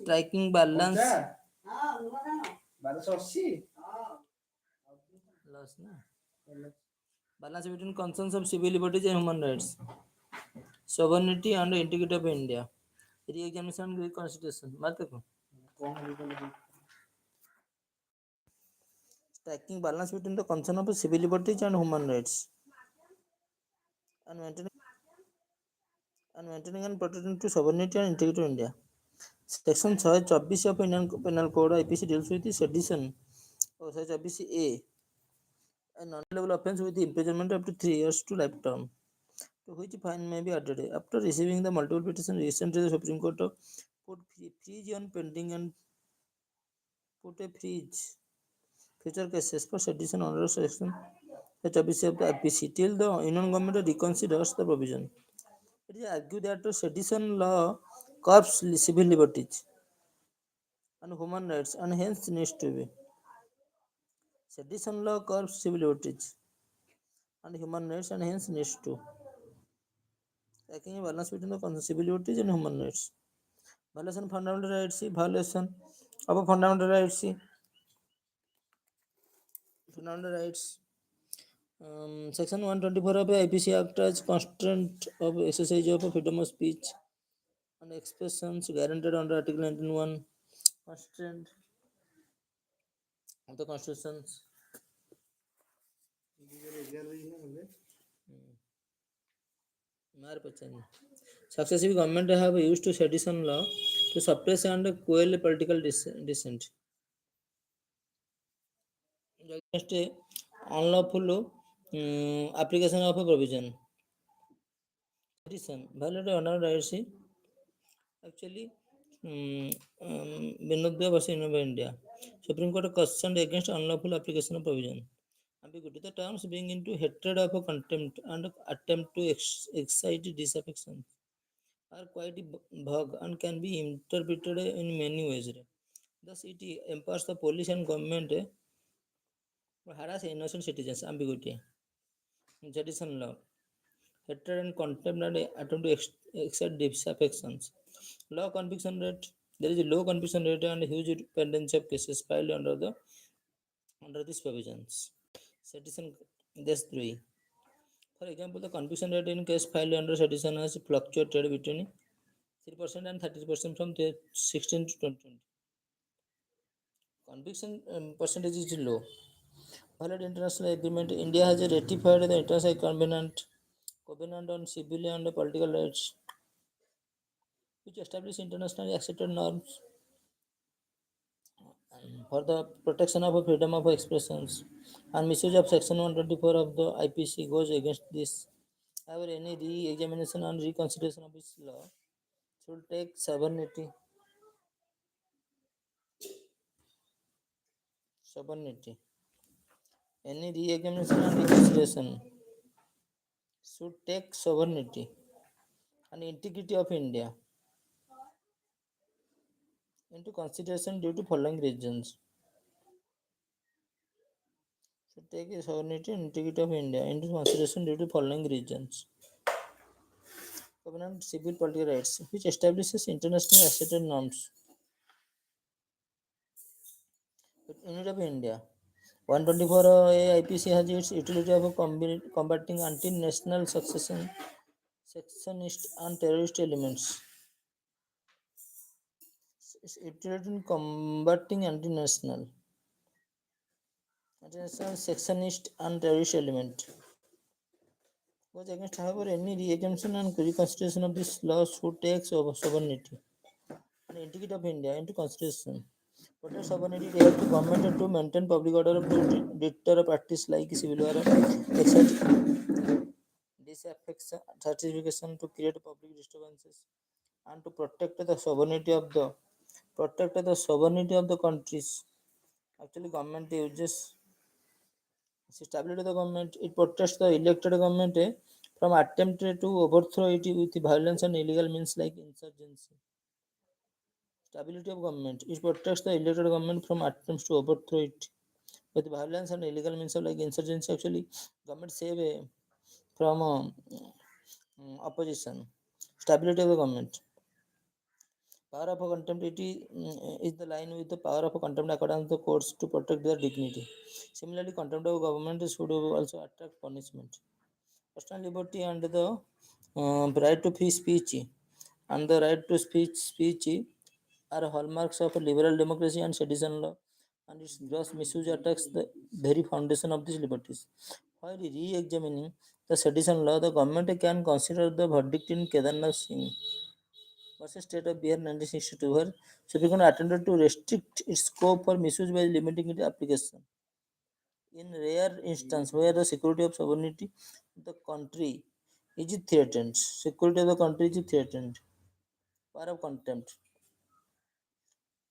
striking balance loss na balance between concerns of civil liberties and human rights, sovereignty and integrity of India, re-examination and reconstitution. बात देखो striking balance between the concern of civil liberties and human rights and maintaining and protecting to sovereignty and integrity of India. Section 124 of Indian Penal Code IPC deals with the sedition or 124A, a non-level offence with imprisonment up to 3 years to life term, to which fine may be added. After receiving the multiple petitions, recently the Supreme Court put freeze on pending and put a freeze future cases for sedition under section 124 of the IPC till the Union government reconsiders the provision. It is argued that the sedition law curbs civil liberties and human rights and hence needs to be. Sedition law curbs civil liberties and human rights and hence needs to. Taking a balance between the civil liberties and human rights. Violation of fundamental rights, violation of fundamental rights, Section 124 of the IPC Act as constraint of exercise of freedom of speech and expressions guaranteed under Article 19(1), constraint of the Constitutions. Successive government have used to sedition law to suppress and quell political dissent. Against a unlawful application of a provision. Sedition, violate honor rights. Actually, Vinodya versus India. Supreme Court cautioned against unlawful application of provision. Ambiguity. The terms being into hatred of contempt and attempt to excite disaffection are quite vague and can be interpreted in many ways. Thus, it empowers the police and government to harass innocent citizens. Ambiguity. Sedition law. Hatred and contempt and attempt to excite disaffections. Low conviction rate. There is a low conviction rate and huge dependency of cases filed under these provisions. Sedition. This 3. For example, the conviction rate in case filed under sedition has fluctuated between 3% and 30% from 16 to 20. Conviction percentage is low. Valid international agreement. India has ratified the International Covenant on Civil and Political Rights, which establishes internationally accepted norms for the protection of freedom of expressions, and misuse of Section 124 of the IPC goes against this. However, any re-examination and reconsideration of this law should take sovereignty. Any re-examination and reconsideration should take sovereignty and integrity of India into consideration due to following reasons. Should take sovereignty and integrity of India into consideration due to following reasons. Covenant Civil Political Rights, which establishes internationally accepted norms. Unit of India. 124 IPC has its utility of combating anti-national secessionist and terrorist elements. Utility in combating anti-national secessionist and terrorist element. Goes against, however, any re-examination and reconsideration of this law should take sovereignty and integrity of India into consideration. Protect sovereignty help the government to maintain public order to deter practice like civil war, excite disaffection, certification to create public disturbances, and to protect the sovereignty of the countries. Actually, government uses stability of the government. It protects the elected government from attempt to overthrow it with violence and illegal means like insurgency. Stability of government. It protects the elected government from attempts to overthrow it with violence and illegal means of like insurgency. Actually, government save from opposition. Stability of the government. Power of contempt is the line with the power of contempt according to the courts to protect their dignity. Similarly, contempt of government should also attract punishment. Personal liberty and the right to free speech and the right to speech are hallmarks of a liberal democracy and citizen law, and its gross misuse attacks the very foundation of these liberties. While re-examining the citizen law, the government can consider the verdict in Kedarnath Singh versus State of Bihar 1962, where Supreme Court attempted to restrict its scope for misuse by limiting its application. In rare instance where the security of sovereignty of the country is threatened, security of the country is threatened. Power of contempt.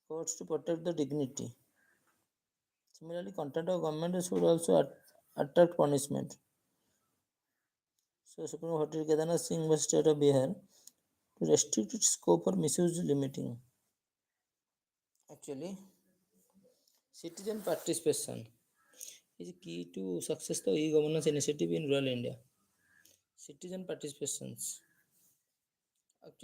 Courts to protect the dignity. Similarly, contempt of government should also attract punishment. So, Supreme Court Kedarnath Singh was State of Bihar to restrict its scope for misuse limiting. Actually, citizen participation is key to success the e-governance initiative in rural India. Citizen participations. Actually,